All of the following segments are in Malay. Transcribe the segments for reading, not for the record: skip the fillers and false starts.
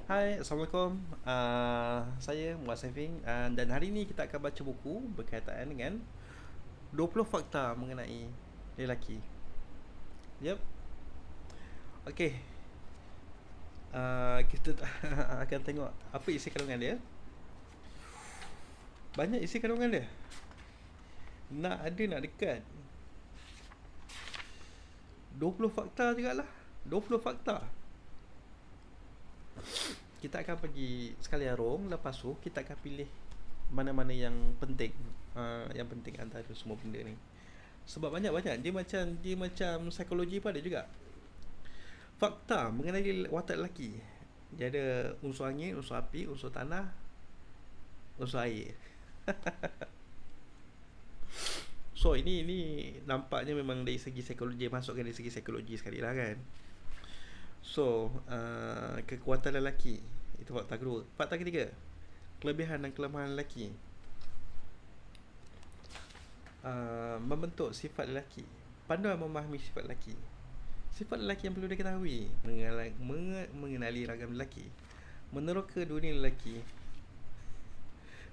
Hai, Assalamualaikum. Saya Muaz Saifing, dan hari ini kita akan baca buku berkaitan dengan 20 fakta mengenai lelaki. Yep. Okey. Kita akan tengok apa isi kandungan dia. Banyak isi kandungan dia. Nak ada nak dekat. 20 fakta jugalah. 20 fakta. Kita akan pergi sekali arung, lepas tu kita akan pilih mana-mana yang penting. Yang penting antara semua benda ni. Sebab banyak-banyak dia macam psikologi pun ada juga. Fakta mengenai watak lelaki. Dia ada unsur angin, unsur api, unsur tanah, unsur air. So ini nampaknya memang dari segi psikologi, masukkan dari segi psikologi sekali lah kan. So kekuatan lelaki, itu fakta kedua. Fakta ketiga, kelebihan dan kelemahan lelaki. Membentuk sifat lelaki, pandai memahami sifat lelaki. Sifat lelaki yang perlu diketahui: mengenali ragam lelaki, meneroka dunia lelaki,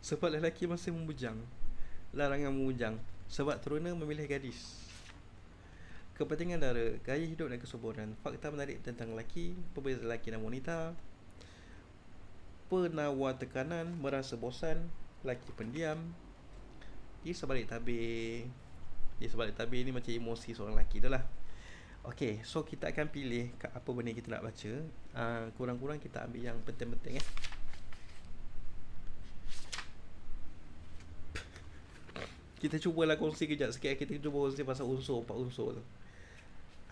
sebab lelaki masih membujang, larangan membujang, sebab teruna memilih gadis, kepentingan dara, gaya hidup dan kesuburan, fakta menarik tentang lelaki, perbezaan lelaki dan wanita, penawar tekanan, merasa bosan, lelaki pendiam. Di sebalik tabir ni macam emosi seorang lelaki tu lah. Okay, so kita akan pilih apa benda kita nak baca. Kurang-kurang kita ambil yang penting-penting Kita cubalah kongsi kejap sikit. Kita cuba kongsi pasal unsur, 4 unsur tu.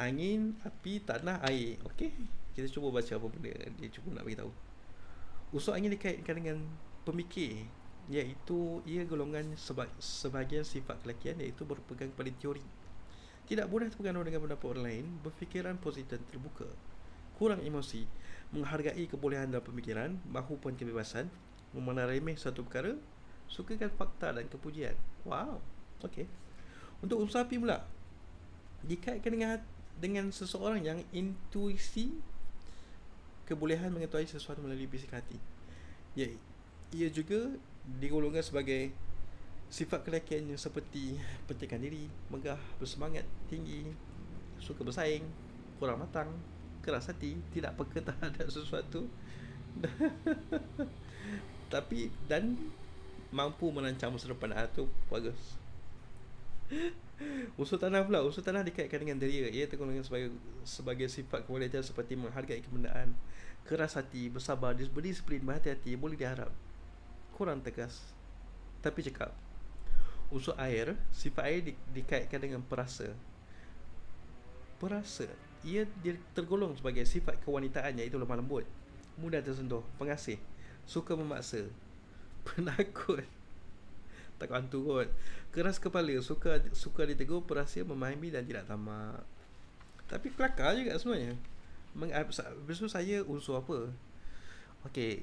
Angin, api, tanah, air. Okay, kita cuba baca apa benda dia cuba nak beritahu. Unsur angin dikaitkan dengan pemikir, iaitu ia golongan sebahagian sifat kelakian, iaitu berpegang pada teori, tidak mudah terpengaruh dengan pendapat orang lain, berfikiran positif dan terbuka, kurang emosi, menghargai kebolehan dalam pemikiran, mahupun kebebasan, memandang remeh suatu perkara, sukakan fakta dan kepujian. Wow. Okay. Untuk unsur api pula, dikaitkan dengan seseorang yang intuisi, kebolehan mengetahui sesuatu melalui bisik hati. Ia juga digolongkan sebagai sifat kelakiannya seperti pentingkan diri, megah, bersemangat tinggi, suka bersaing, kurang matang, keras hati, tidak peka terhadap sesuatu, dan mampu merancang masa depan. Tu bagus. Unsur tanah pula, unsur tanah dikaitkan dengan deria. Ia tergolong sebagai sifat kualiti seperti menghargai kebendaan, keras hati, bersabar, berdisiplin, berhati-hati, boleh diharap, kurang tegas tapi cekap. Unsur air, sifat air dikaitkan dengan perasa. Ia tergolong sebagai sifat kewanitaan, iaitu lemah lembut, mudah tersentuh, pengasih, suka memaksa, penakut, tak hantu kot, keras kepala, suka ditegur, perasa, memahami dan tidak tamak. Tapi kelakar juga sebenarnya. Besok saya unsur apa? Okay,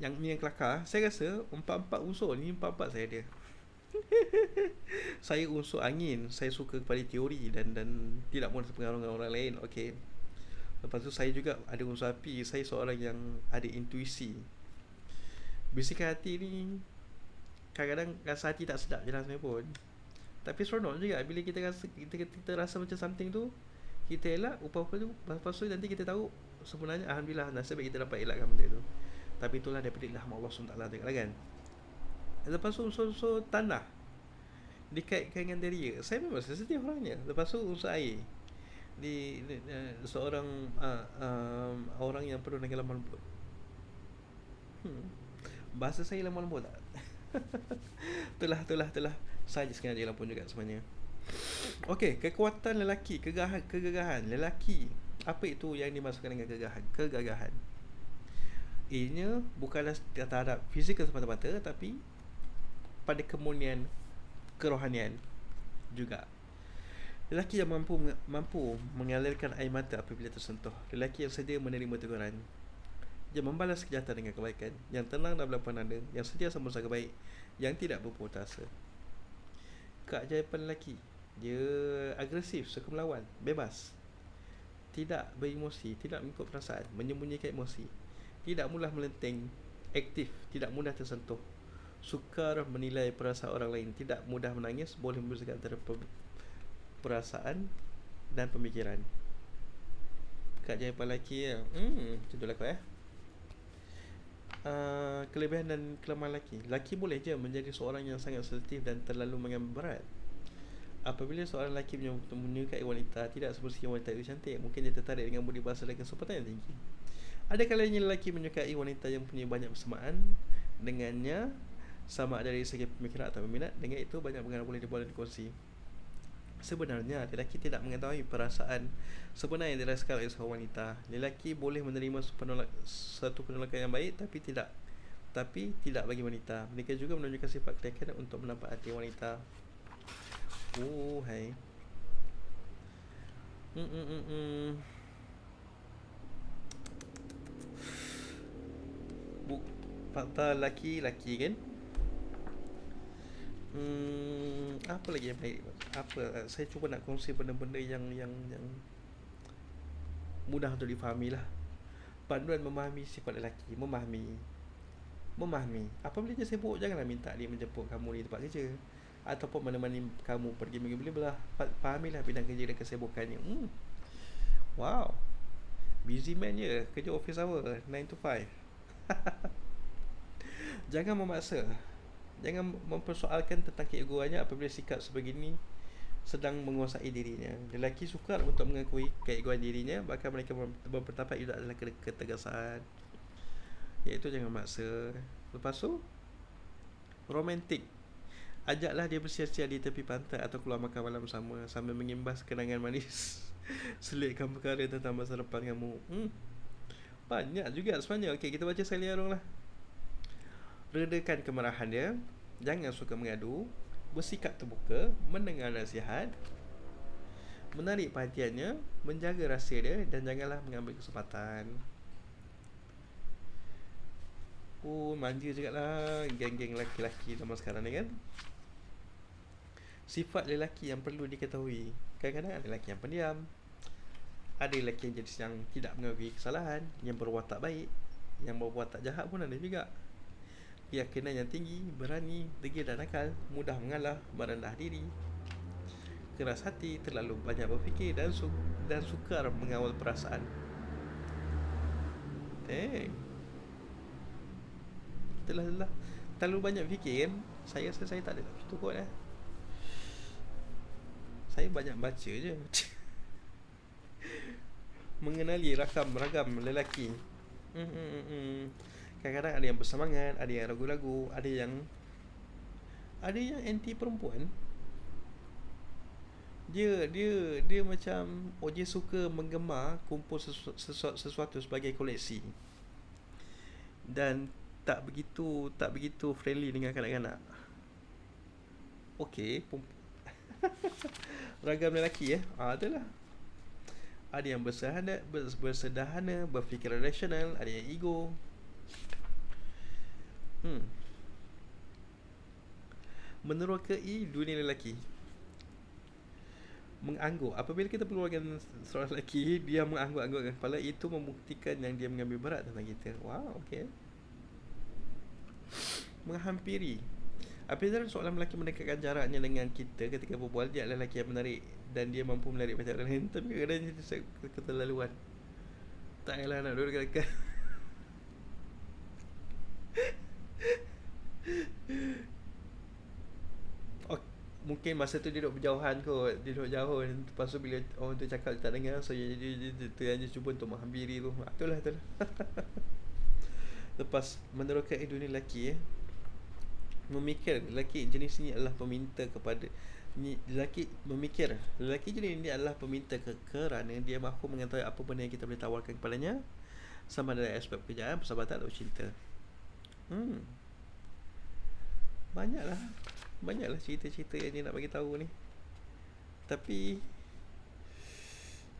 yang kelakar, saya rasa empat unsur ni, empat saya ada. Saya unsur angin, saya suka kepada teori dan tidak mudah terpengaruh dengan orang lain. Okay. Lepas tu saya juga ada unsur api, saya seorang yang ada intuisi. Bisikan hati ni, kadang-kadang rasa hati tak sedap je lah sebenarnya pun, tapi seronok juga bila kita rasa macam something tu, kita elak, lepas tu nanti kita tahu sebenarnya alhamdulillah, nasib baik kita dapat elakkan benda tu. Tapi itulah daripada ilham Allah SWT lah kan. Lepas tu unsur tanah dikaitkan dengan deria. Saya memang sensitif orangnya. Lepas tu unsur air, seorang orang yang penuh dengan lemah lembut. Bahasa saya lemah lembut tak? Itulah saya sengaja lah pun juga sebenarnya. Okey, kekuatan lelaki, kegagahan lelaki. Apa itu yang dimasukkan dengan kegagahan? Ianya bukanlah terhadap fizikal semata-mata, tapi pada kemurnian kerohanian juga. Lelaki yang mampu mengalirkan air mata apabila tersentuh. Lelaki yang sedia menerima teguran, yang membalas kejahatan dengan kebaikan, yang tenang dalam penanda, yang sentiasa berusaha baik, yang tidak berputus asa. Keajaiban lelaki, dia agresif, suka melawan, bebas, tidak beremosi, tidak mengikut perasaan, menyembunyikan emosi, tidak mudah melenteng, aktif, tidak mudah tersentuh, sukar menilai perasaan orang lain, tidak mudah menangis, boleh membezakan antara perasaan dan pemikiran. Kak jawapan lelaki ya. Macam lah kau kelebihan dan kelemahan lelaki. Lelaki boleh je menjadi seorang yang sangat sensitif dan terlalu mengambil berat. Apabila seorang lelaki menyukai wanita, tidak semestinya wanita itu cantik. Mungkin dia tertarik dengan budi bahasa dan kesempatan yang tinggi. Ada kalanya lelaki menyukai wanita yang punya banyak persamaan dengannya, sama ada dari segi pemikiran atau minat. Dengan itu banyak perkara boleh dibuat dan dikongsi. Sebenarnya lelaki tidak mengetahui perasaan sebenar yang dirasakan oleh seorang wanita. Lelaki boleh menerima satu penolakan yang baik, tapi tidak bagi wanita. Mereka juga menunjukkan sifat kelayakan untuk mendapat hati wanita. Oh hai. Fakta laki-laki kan. Apa lagi yang baik? Saya cuba nak kongsi benda-benda yang mudah untuk difahami lah. Panduan memahami sifat lelaki. Memahami. Apabila dia sibuk, janganlah minta dia menjemput kamu di tempat kerja ataupun menemani kamu pergi beli belah. Fahamilah bidang kerja dan kesibukannya. Wow. Busy man je. Kerja office hour 9 to 5. Jangan memaksa. Jangan mempersoalkan tentang keegoannya apabila sikap sebegini sedang menguasai dirinya. Lelaki sukar untuk mengakui keegoan dirinya, bahkan mereka berpendapat itu adalah ketegasan. Iaitu jangan maksa. Lepas tu, romantik. Ajaklah dia bersiar-siar di tepi pantai atau keluar makan malam bersama sambil mengimbas kenangan manis. Selitkan perkara tentang masa depan kamu. Banyak juga sebenarnya. Okey, kita baca sekali lah. Redakan kemarahan dia, jangan suka mengadu, bersikap terbuka, mendengar nasihat, menarik perhatiannya, menjaga rahsia dia, dan janganlah mengambil kesempatan. Manja juga lah geng-geng lelaki-lelaki zaman sekarang ni kan. Sifat lelaki yang perlu diketahui. Kadang-kadang ada lelaki yang pendiam, ada lelaki yang jenis yang tidak mengakui kesalahan, yang berwatak baik, yang berwatak jahat pun ada juga. Keyakinan yang tinggi, berani, degil dan nakal, mudah mengalah, merendah diri, keras hati, terlalu banyak berfikir dan sukar mengawal perasaan. Itulah terlalu banyak fikir kan. Saya tak ada macam tu kot Saya banyak baca je. Mengenali ragam lelaki. Kadang-kadang ada yang bersemangat, ada yang ragu-ragu, ada yang anti perempuan. Dia macam dia suka menggemar kumpul sesuatu sebagai koleksi. Dan tak begitu friendly dengan kanak-kanak. Okey, ragam lelaki itulah. Ada yang bersederhana, berfikir rasional, ada yang ego. Menerokai dunia lelaki. Mengangguk. Apabila kita keluarkan seorang lelaki, dia mengangguk-anggukkan kepala, itu membuktikan yang dia mengambil berat tentang kita. Wow, okey. Menghampiri. Apabila seorang lelaki mendekatkan jaraknya dengan kita ketika berbual, dia adalah lelaki yang menarik dan dia mampu menarik banyak orang lain. Tapi kadang-kadang dia keterlaluan. Tak payahlah nak duduk dekat. Mungkin masa tu dia duduk berjauhan kot. Dia duduk jauh. Lepas tu bila orang tu cakap dia tak dengar, so dia cuba untuk menghampiri tu. Itulah. Lepas menerokai dunia lelaki memikir. Lelaki jenis ni adalah peminta kepada lelaki jenis ni adalah peminta kerana dia mahu mengetahui apa benda yang kita boleh tawarkan kepadanya, sama ada aspek pekerjaan, persahabatan atau cinta. Banyaklah cerita-cerita yang dia nak bagi tahu ni. Tapi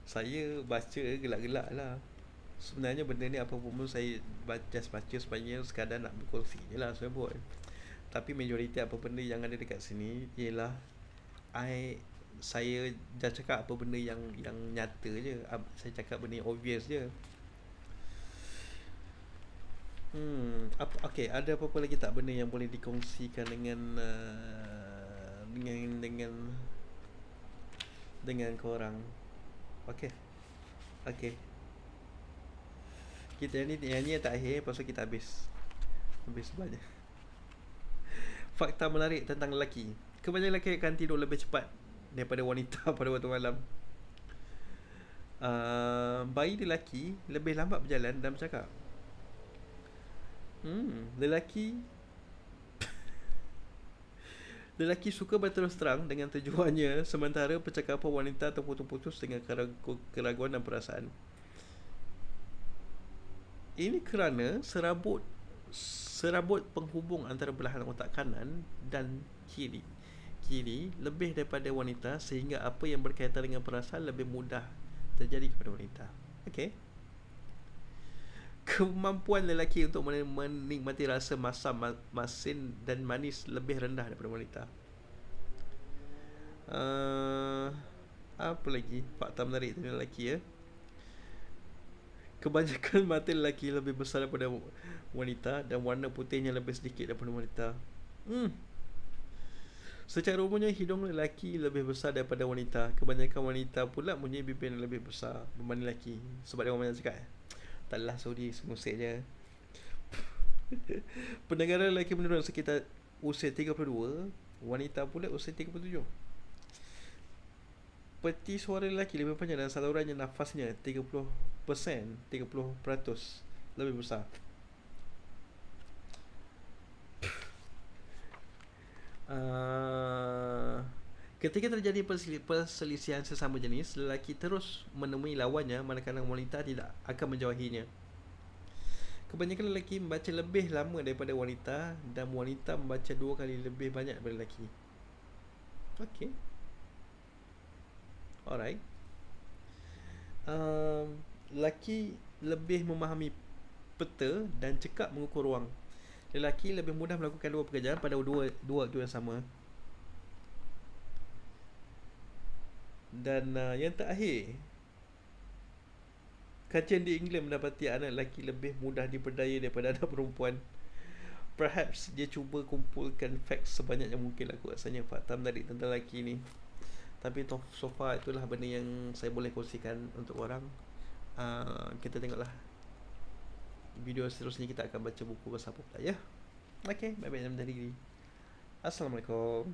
saya baca gelak-gelak lah. Sebenarnya benda ni apa pun saya baca sebenarnya sekadar nak berkongsi je lah saya buat. Tapi majoriti apa benda yang ada dekat sini ialah saya dah cakap apa benda yang nyata je. Saya cakap benda yang obvious je. Apa, okay, ada apa-apa lagi tak benda yang boleh dikongsikan dengan korang? Okay, okay. Kita yang ni tak akhir, lepas tu kita habis banyak. Fakta menarik tentang lelaki. Kebanyakan lelaki akan tidur lebih cepat daripada wanita pada waktu malam. Bayi lelaki lebih lambat berjalan dan bercakap. Lelaki Lelaki suka berterus terang dengan tujuannya, sementara percakapan wanita terputus-putus dengan keraguan dan perasaan. Ini kerana serabut penghubung antara belahan otak kanan dan kiri lebih daripada wanita, sehingga apa yang berkaitan dengan perasaan lebih mudah terjadi kepada wanita. Okey. Kemampuan lelaki untuk menikmati rasa masam, masin dan manis lebih rendah daripada wanita. Apa lagi fakta menarik tentang lelaki ya? Kebanyakan mata lelaki lebih besar daripada wanita dan warna putihnya lebih sedikit daripada wanita. Secara umumnya hidung lelaki lebih besar daripada wanita. Kebanyakan wanita pula punya bibir yang lebih besar berbanding lelaki. Sebab dia orang banyak cakap taklah sudi semusik je. Pendengaran lelaki menurun sekitar usia 32, wanita pula usia 37. Peti suara lelaki lebih panjang dan salurannya nafasnya 30% lebih besar. Ketika terjadi perselisihan sesama jenis, lelaki terus menemui lawannya, manakala wanita tidak akan menjauhinya. Kebanyakan lelaki membaca lebih lama daripada wanita, dan wanita membaca 2 kali lebih banyak daripada lelaki. Okay, alright. Lelaki lebih memahami peta dan cekap mengukur ruang. Lelaki lebih mudah melakukan 2 pekerjaan pada dua waktu yang sama. Dan yang terakhir, kajian di England mendapati anak lelaki lebih mudah diperdaya daripada anak perempuan. Perhaps dia cuba kumpulkan facts sebanyak yang mungkin lah kot rasanya fakta menarik tentang lelaki ni. Tapi so far itulah benda yang saya boleh kongsikan untuk orang. Kita tengoklah video seterusnya, kita akan baca buku pasal apa pula ya. Okay, baik-baik dalam diri. Assalamualaikum.